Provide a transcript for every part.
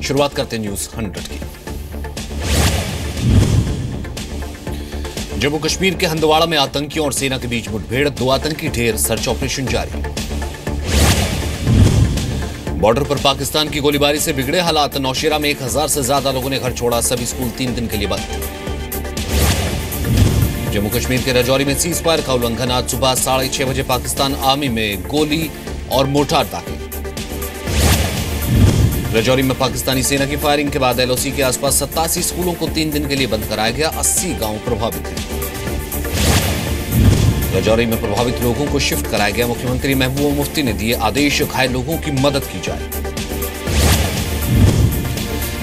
शुरुआत करते न्यूज 100 की। जम्मू कश्मीर के हंदवाड़ा में आतंकियों और सेना के बीच मुठभेड़, 2 आतंकी ढेर, सर्च ऑपरेशन जारी। बॉर्डर पर पाकिस्तान की गोलीबारी से बिगड़े हालात, नौशेरा में 1000 से ज्यादा लोगों ने घर छोड़ा, सभी स्कूल 3 दिन के लिए बंद। जम्मू कश्मीर के राजौरी में सीज फायर का उल्लंघन, आज सुबह 6:30 बजे पाकिस्तान आर्मी में गोली और मोर्टार दागे। राजौरी में पाकिस्तानी सेना की फायरिंग के बाद एलओसी के आसपास 87 स्कूलों को 3 दिन के लिए बंद कराया गया, 80 गांव प्रभावित हैं। राजौरी में प्रभावित लोगों को शिफ्ट कराया गया, मुख्यमंत्री महबूबा मुफ्ती ने दिए आदेश, घायल लोगों की मदद की जाए।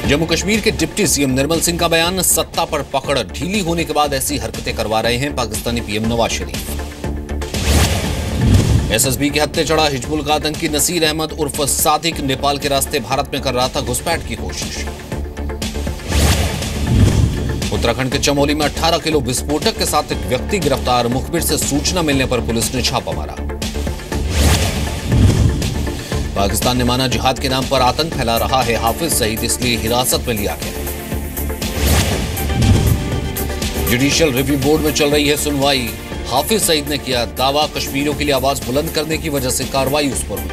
जम्मू कश्मीर के डिप्टी सीएम निर्मल सिंह का बयान, सत्ता पर पकड़ ढीली होने के बाद ऐसी हरकतें करवा रहे हैं पाकिस्तानी पीएम नवाज शरीफ। एसएसबी के हत्थे चढ़ा हिजबुल का आतंकी नसीर अहमद उर्फ सादिक, नेपाल के रास्ते भारत में कर रहा था घुसपैठ की कोशिश। उत्तराखंड के चमोली में 18 किलो विस्फोटक के साथ एक व्यक्ति गिरफ्तार, मुखबिर से सूचना मिलने पर पुलिस ने छापा मारा। पाकिस्तान ने माना जिहाद के नाम पर आतंक फैला रहा है हाफिज सईद, इसलिए हिरासत में लिया गया। जुडिशियल रिव्यू बोर्ड में चल रही है सुनवाई, हाफिज सईद ने किया दावा, कश्मीरियों के लिए आवाज बुलंद करने की वजह से कार्रवाई उस पर हुई।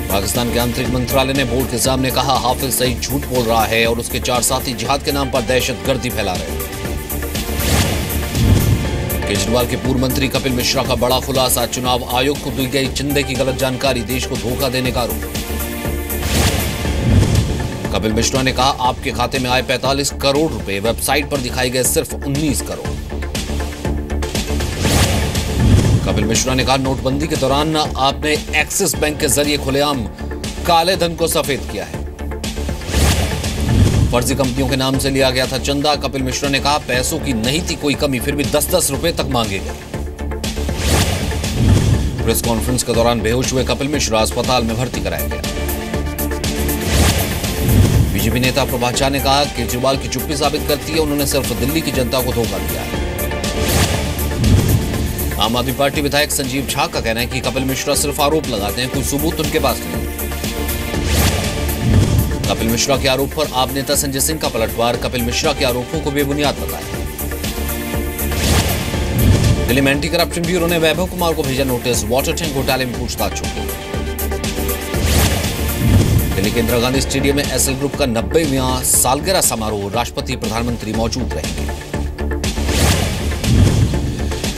पाकिस्तान के आंतरिक मंत्रालय ने बोर्ड के सामने कहा, हाफिज सईद झूठ बोल रहा है और उसके 4 साथी जिहाद के नाम पर दहशतगर्दी फैला रहे हैं। केजरीवाल के पूर्व मंत्री कपिल मिश्रा का बड़ा खुलासा, चुनाव आयोग को दी गई चंदे की गलत जानकारी, देश को धोखा देने का आरोप। कपिल मिश्रा ने कहा, आपके खाते में आए 45 करोड़ रुपए, वेबसाइट पर दिखाए गए सिर्फ 19 करोड़। कपिल मिश्रा ने कहा, नोटबंदी के दौरान आपने एक्सिस बैंक के जरिए खुलेआम काले धन को सफेद किया है। फर्जी कंपनियों के नाम से लिया गया था चंदा। कपिल मिश्रा ने कहा, पैसों की नहीं थी कोई कमी, फिर भी 10-10 रुपए तक मांगे गए। प्रेस कॉन्फ्रेंस के दौरान बेहोश हुए कपिल मिश्रा अस्पताल में भर्ती कराया गया। बीजेपी नेता प्रभात झा ने कहा, केजरीवाल की चुप्पी साबित करती है, उन्होंने सिर्फ दिल्ली की जनता को धोखा दिया है। आम आदमी पार्टी विधायक संजीव झा का कहना है कि कपिल मिश्रा सिर्फ आरोप लगाते हैं, कोई सबूत उनके पास नहीं। कपिल मिश्रा के आरोप पर आप नेता संजय सिंह का पलटवार, कपिल मिश्रा के आरोपों को बेबुनियाद बताया। दिल्ली में एंटी करप्शन ब्यूरो ने वैभव कुमार को भेजा नोटिस, वाटर टैंक घोटाले में पूछताछ होगी। दिल्ली के इंदिरा गांधी स्टेडियम में एसएल ग्रुप का 90वां सालगिरह समारोह, राष्ट्रपति प्रधानमंत्री मौजूद रहेंगे।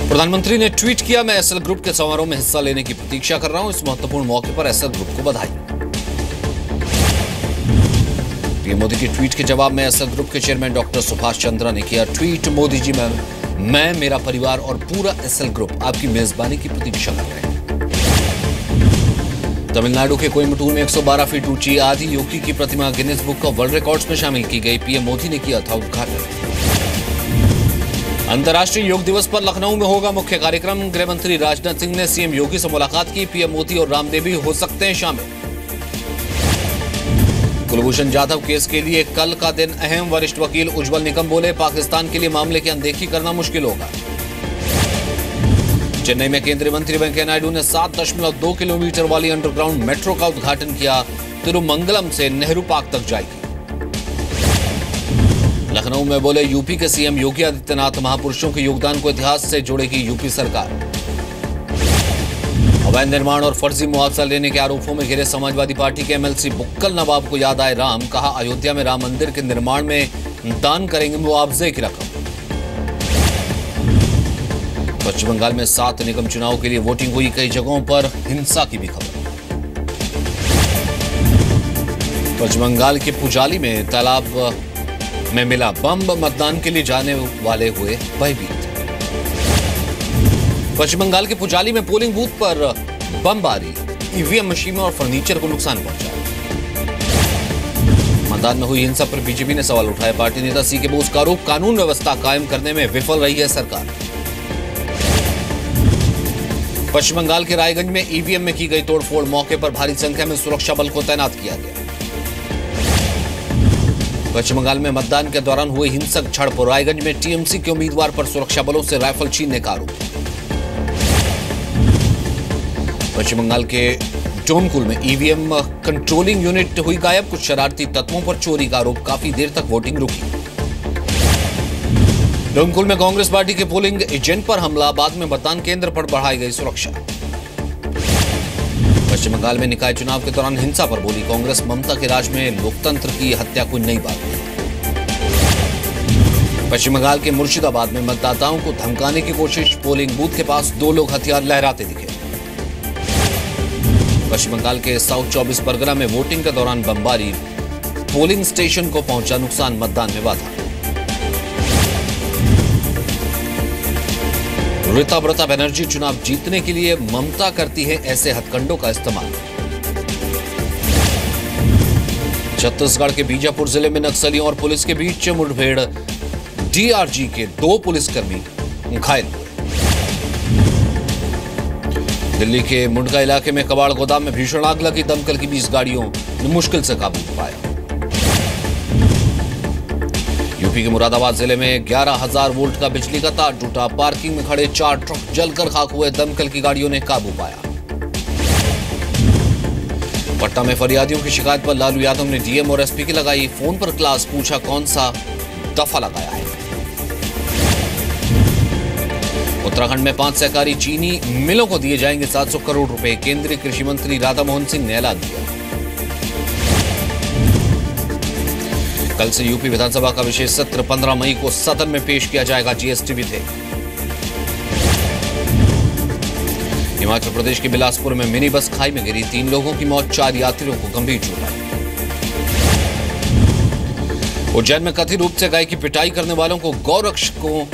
प्रधानमंत्री ने ट्वीट किया, मैं एसएल ग्रुप के समारोह में हिस्सा लेने की प्रतीक्षा कर रहा हूं, इस महत्वपूर्ण मौके पर एसएल ग्रुप को बधाई। पीएम मोदी के ट्वीट के जवाब में एसएल ग्रुप के चेयरमैन डॉक्टर सुभाष चंद्रा ने किया ट्वीट, मोदी जी मैं मेरा परिवार और पूरा एसएल ग्रुप आपकी मेजबानी की प्रतीक्षा कर रहे हैं। तमिलनाडु के कोयम्बटूर में 112 फीट ऊंची आदि योगी की प्रतिमा Guinness Book of World Records में शामिल की गई, पीएम मोदी ने किया था उद्घाटन। अंतर्राष्ट्रीय योग दिवस पर लखनऊ में होगा मुख्य कार्यक्रम, गृह मंत्री राजनाथ सिंह ने सीएम योगी से मुलाकात की, पीएम मोदी और रामदेव भी हो सकते हैं शामिल। कुलभूषण जाधव केस के लिए कल का दिन अहम, वरिष्ठ वकील उज्जवल निकम बोले, पाकिस्तान के लिए मामले की अनदेखी करना मुश्किल होगा। चेन्नई में केंद्रीय मंत्री वेंकैया नायडू ने 7.2 किलोमीटर वाली अंडरग्राउंड मेट्रो का उद्घाटन किया, तिरुमंगलम से नेहरू पार्क तक जाएगी। लखनऊ में बोले यूपी के सीएम योगी आदित्यनाथ, महापुरुषों के योगदान को इतिहास से जोड़ेगी यूपी सरकार। अवैध निर्माण और फर्जी मुआवजा लेने के आरोपों में घिरे समाजवादी पार्टी के एमएलसी बुक्कल नवाब को याद आए राम, कहा अयोध्या में राम मंदिर के निर्माण में दान करेंगे मुआवजे की रकम। पश्चिम बंगाल में 7 निगम चुनाव के लिए वोटिंग हुई, कई जगहों पर हिंसा की भी खबर। पश्चिम बंगाल के पुजाली में तालाब में मिला बम, मतदान के लिए जाने वाले हुए भयभीत। पश्चिम बंगाल के पुजाली में पोलिंग बूथ पर बमबारी, ईवीएम मशीनों और फर्नीचर को नुकसान पहुंचा। मतदान में हुई हिंसा पर बीजेपी ने सवाल उठाया, पार्टी नेता सीके बोस का आरोप, कानून व्यवस्था कायम करने में विफल रही है सरकार। पश्चिम बंगाल के रायगंज में ईवीएम में की गई तोड़फोड़, मौके पर भारी संख्या में सुरक्षा बल को तैनात किया गया। पश्चिम बंगाल में मतदान के दौरान हुए हिंसक झड़प, रायगंज में टीएमसी के उम्मीदवार पर सुरक्षा बलों से राइफल छीनने का आरोप। पश्चिम बंगाल के टोमकुल में ईवीएम कंट्रोलिंग यूनिट हुई गायब। कुछ शरारती तत्वों पर चोरी का आरोप, काफी देर तक वोटिंग रुकी। टोमकुल में कांग्रेस पार्टी के पोलिंग एजेंट पर हमला, बाद में मतदान केंद्र पर बढ़ाई गई सुरक्षा। पश्चिम बंगाल में निकाय चुनाव के दौरान हिंसा पर बोली कांग्रेस, ममता के राज में लोकतंत्र की हत्या कोई नई बात नहीं। पश्चिम बंगाल के मुर्शिदाबाद में मतदाताओं को धमकाने की कोशिश, पोलिंग बूथ के पास 2 लोग हथियार लहराते दिखे। पश्चिम बंगाल के साउथ 24 परगना में वोटिंग के दौरान बमबारी, पोलिंग स्टेशन को पहुंचा नुकसान, मतदान में बाधा। ऋता बनर्जी चुनाव जीतने के लिए ममता करती है ऐसे हथकंडों का इस्तेमाल। छत्तीसगढ़ के बीजापुर जिले में नक्सलियों और पुलिस के बीच मुठभेड़, डीआरजी के 2 पुलिसकर्मी घायल हुए। दिल्ली के मुंडका इलाके में कबाड़ गोदाम में भीषण आग लगी, दमकल की 20 गाड़ियों ने मुश्किल से काबू पाया। यूपी के मुरादाबाद जिले में 11,000 वोल्ट का बिजली का तार टूटा, पार्किंग में खड़े 4 ट्रक जलकर खाक हुए, दमकल की गाड़ियों ने काबू पाया। पटना में फरियादियों की शिकायत पर लालू यादव ने डीएम और एसपी की लगाई फोन पर क्लास, पूछा कौन सा दफा लगाया है। उत्तराखंड में 5 सहकारी चीनी मिलों को दिए जाएंगे 700 करोड़ रुपए, केंद्रीय कृषि मंत्री राधा मोहन सिंह ने ऐलान किया। कल से यूपी विधानसभा का विशेष सत्र, 15 मई को सदन में पेश किया जाएगा जीएसटी विधेयक। हिमाचल प्रदेश के बिलासपुर में मिनी बस खाई में गिरी, 3 लोगों की मौत, 4 यात्रियों को गंभीर चोट आई। उज्जैन में कथित रूप से गाय की पिटाई करने वालों को गौरक्षकों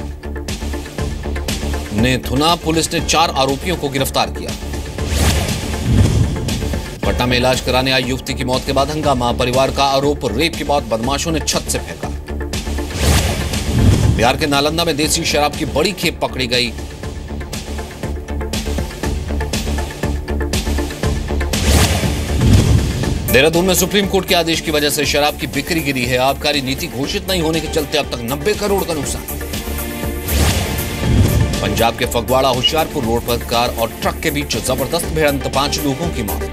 ने धुना, पुलिस ने 4 आरोपियों को गिरफ्तार किया। पटना में इलाज कराने आई युवती की मौत के बाद हंगामा, परिवार का आरोप रेप के बाद बदमाशों ने छत से फेंका। बिहार के नालंदा में देसी शराब की बड़ी खेप पकड़ी गई। देहरादून में सुप्रीम कोर्ट के आदेश की वजह से शराब की बिक्री गिरी है, आबकारी नीति घोषित नहीं होने के चलते अब तक 90 करोड़ का नुकसान। पंजाब के फगवाड़ा होशियारपुर रोड पर कार और ट्रक के बीच जबरदस्त भिड़ंत, 5 लोगों की मौत।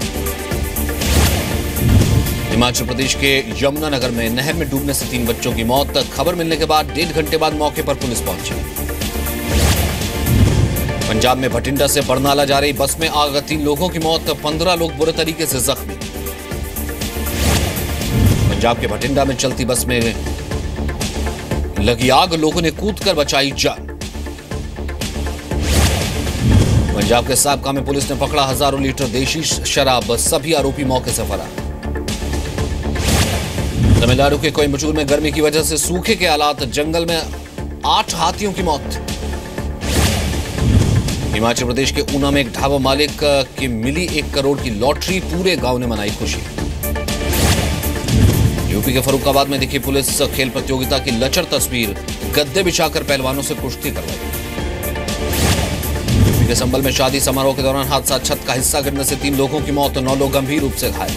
हिमाचल प्रदेश के यमुनानगर में नहर में डूबने से 3 बच्चों की मौत, खबर मिलने के बाद 1.5 घंटे बाद मौके पर पुलिस पहुंची। पंजाब में भटिंडा से बरनाला जा रही बस में आग, 3 लोगों की मौत, 15 लोग बुरे तरीके से जख्मी। पंजाब के भटिंडा में चलती बस में लगी आग, लोगों ने कूदकर बचाई जान। पंजाब के साबका में पुलिस ने पकड़ा हजारों लीटर देशी शराब, सभी आरोपी मौके से फरार। तमिलनाडु के कोयम्बटूर में गर्मी की वजह से सूखे के हालात, जंगल में 8 हाथियों की मौत। हिमाचल प्रदेश के ऊना में एक ढाबा मालिक की मिली 1 करोड़ की लॉटरी, पूरे गांव ने मनाई खुशी। यूपी के फर्रुखाबाद में दिखी पुलिस खेल प्रतियोगिता की लचर तस्वीर, गद्दे बिछाकर पहलवानों से कुश्ती करवाई। यूपी के संभल में शादी समारोह के दौरान हादसा, छत का हिस्सा गिरने से 3 लोगों की मौत, 9 लोग गंभीर रूप से घायल।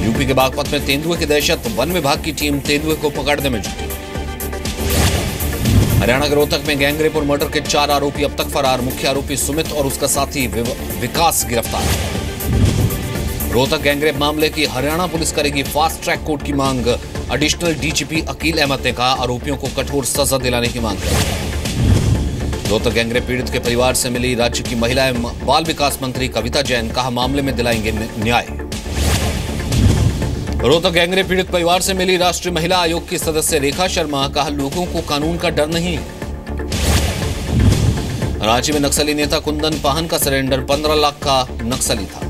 यूपी के बागपत में तेंदुए की दहशत, वन विभाग की टीम तेंदुए को पकड़ने में जुटी। हरियाणा के रोहतक में गैंगरेप और मर्डर के 4 आरोपी अब तक फरार, मुख्य आरोपी सुमित और उसका साथी विकास गिरफ्तार। रोहतक गैंगरेप मामले की हरियाणा पुलिस करेगी फास्ट ट्रैक कोर्ट की मांग, एडिशनल डीजीपी अकील अहमद ने कहा आरोपियों को कठोर सजा दिलाने की मांग की। रोहतक गैंगरेप पीड़ित के परिवार से मिली राज्य की महिला एवं बाल विकास मंत्री कविता जैन, कहा मामले में दिलाएंगे न्याय। रोहतक गैंगरेप पीड़ित परिवार से मिली राष्ट्रीय महिला आयोग की सदस्य रेखा शर्मा, कहा लोगों को कानून का डर नहीं। रांची में नक्सली नेता कुंदन पाहन का सरेंडर, 15 लाख का नक्सली था।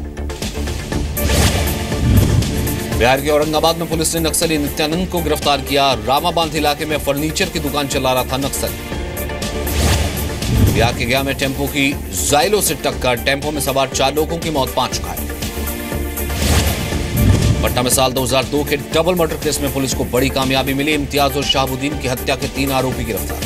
बिहार के औरंगाबाद में पुलिस ने नक्सली नित्यानंद को गिरफ्तार किया, रामाबांध इलाके में फर्नीचर की दुकान चला रहा था नक्सली। बिहार के गया में टेम्पो की जाइलो से टक्कर, टेम्पो में सवार 4 लोगों की मौत, 5 घायल। पटना में साल 2002 के डबल मर्डर केस में पुलिस को बड़ी कामयाबी मिली, इम्तियाज और शाहबुद्दीन की हत्या के 3 आरोपी गिरफ्तार।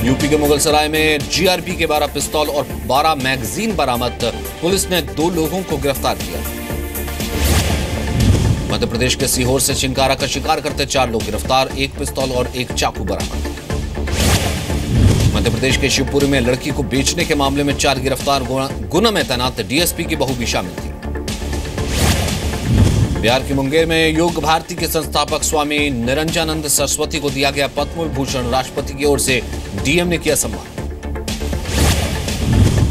यूपी के मुगलसराय में जीआरपी के 12 पिस्तौल और 12 मैगजीन बरामद, पुलिस ने 2 लोगों को गिरफ्तार किया। मध्य प्रदेश के सीहोर से चिंकारा का शिकार करते 4 लोग गिरफ्तार, 1 पिस्तौल और 1 चाकू बरामद। मध्य प्रदेश के शिवपुरी में लड़की को बेचने के मामले में 4 गिरफ्तार। गुना में तैनात डीएसपी की बहू भी शामिल थी। बिहार के मुंगेर में योग भारती के संस्थापक स्वामी निरंजनानंद सरस्वती को दिया गया पद्म विभूषण। राष्ट्रपति की ओर से डीएम ने किया सम्मान।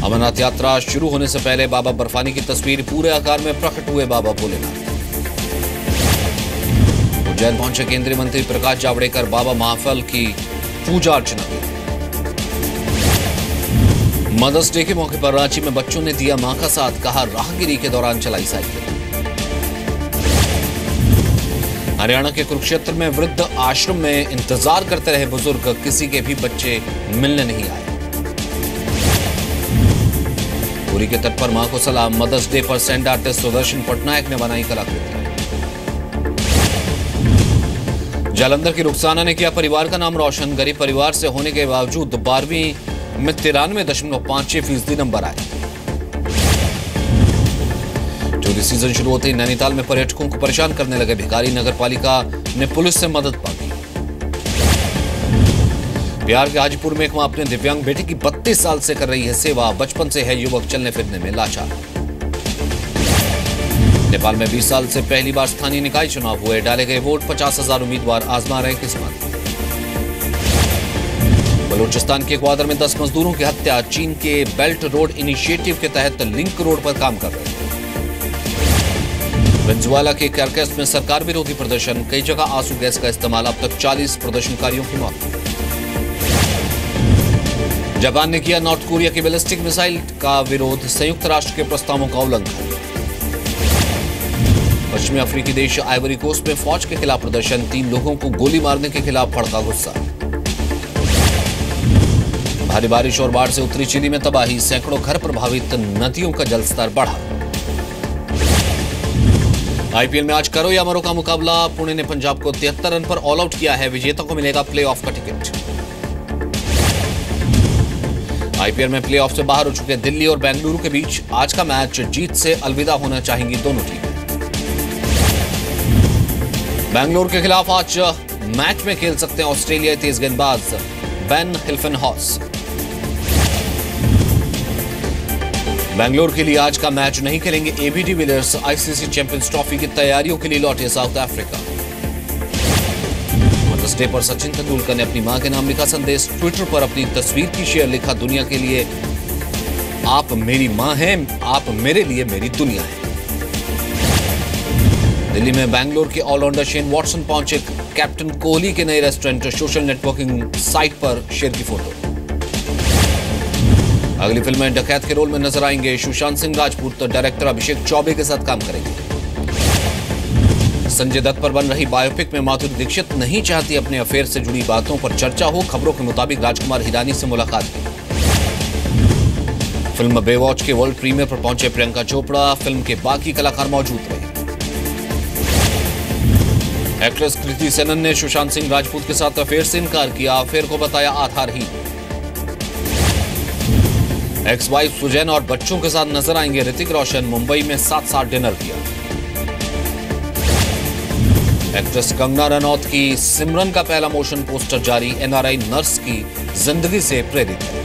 अमरनाथ यात्रा शुरू होने से पहले बाबा बर्फानी की तस्वीर पूरे आकार में प्रकट हुए बाबा भोलेनाथ। उज्जैन पहुंचे केंद्रीय मंत्री प्रकाश जावड़ेकर, बाबा महाफल की पूजा अर्चना की। मदर्स डे के मौके पर रांची में बच्चों ने दिया मां का साथ, कहा राहगिरी के दौरान चलाई साइकिल। हरियाणा के कुरुक्षेत्र में वृद्ध आश्रम में इंतजार करते रहे बुजुर्ग, किसी के भी बच्चे मिलने नहीं आए। पुरी के तट पर मां को सलाम। मदर्स डे पर सैंड आर्टिस्ट सुदर्शन पटनायक ने बनाई कलाकृति। जालंधर की रुखसाना ने किया परिवार का नाम रोशन। गरीब परिवार से होने के बावजूद 12वीं में 93.56% नंबर आए। चोरी सीजन शुरू होते ही नैनीताल में पर्यटकों को परेशान करने लगे भिखारी। नगरपालिका ने पुलिस से मदद मांगी। बिहार के हाजीपुर में एक मां अपने दिव्यांग बेटे की 32 साल से कर रही है सेवा। बचपन से है युवक चलने फिरने में लाचार। नेपाल में 20 साल से पहली बार स्थानीय निकाय चुनाव हुए। डाले गए वोट, 50,000 उम्मीदवार आजमा रहे किस्मत। बलूचिस्तान के ग्वादर में 10 मजदूरों की हत्या। चीन के बेल्ट रोड इनिशिएटिव के तहत लिंक रोड पर काम कर रहे थे। वेनेजुएला के कैरकस में सरकार विरोधी प्रदर्शन। कई जगह आंसू गैस का इस्तेमाल। अब तक 40 प्रदर्शनकारियों की मौत। जापान ने किया नॉर्थ कोरिया की बैलिस्टिक मिसाइल का विरोध। संयुक्त राष्ट्र के प्रस्तावों का उल्लंघन। पश्चिमी अफ्रीकी देश आइवरी कोस्ट में फौज के खिलाफ प्रदर्शन। 3 लोगों को गोली मारने के खिलाफ भड़का गुस्सा। भारी बारिश और बाढ़ से उत्तरी चिली में तबाही। सैकड़ों घर प्रभावित। नदियों का जलस्तर बढ़ा। आईपीएल में आज करो या मरो का मुकाबला। पुणे ने पंजाब को 73 रन पर ऑल आउट किया है। विजेता को मिलेगा प्लेऑफ का टिकट। आईपीएल में प्लेऑफ से बाहर हो चुके दिल्ली और बेंगलुरु के बीच आज का मैच जीत से अलविदा होना चाहेंगी दोनों टीमें। बेंगलुरु के खिलाफ आज मैच में खेल सकते हैं ऑस्ट्रेलियाई तेज गेंदबाज बेन हिल्फेनहॉस। बेंगलुरु के लिए आज का मैच नहीं खेलेंगे AB de Villiers. ICC champions trophy की तैयारियों के लिए लौटे साउथ अफ्रीका। मदर्स डे पर सचिन तेंदुलकर ने अपनी मां के नाम लिखा संदेश। ट्विटर पर अपनी तस्वीर की शेयर। लिखा दुनिया के लिए आप मेरी मां हैं, आप मेरे लिए मेरी दुनिया है। दिल्ली में बेंगलुरु के ऑलराउंडर शेन वॉटसन पहुंचे कैप्टन कोहली के नए रेस्टोरेंट। सोशल नेटवर्किंग साइट पर शेयर की फोटो। अगली फिल्म में डकैत के रोल में नजर आएंगे सुशांत सिंह राजपूत। डायरेक्टर अभिषेक चौबे के साथ काम करेंगे। संजय दत्त पर बन रही बायोपिक में माधुरी दीक्षित नहीं चाहती अपने अफेयर से जुड़ी बातों पर चर्चा हो। खबरों के मुताबिक राजकुमार हिरानी से मुलाकात की। फिल्म बेवॉच के वर्ल्ड प्रीमियर पर पहुंचे प्रियंका चोपड़ा। फिल्म के बाकी कलाकार मौजूद रहे। एक्ट्रेस कृति सेनन ने सुशांत सिंह राजपूत के साथ अफेयर से इनकार किया। अफेयर को बताया आधारहीन। एक्स वाइफ सुजैन और बच्चों के साथ नजर आएंगे ऋतिक रोशन। मुंबई में साथ डिनर किया। एक्ट्रेस कंगना रनौत की सिमरन का पहला मोशन पोस्टर जारी। एनआरआई नर्स की जिंदगी से प्रेरित है।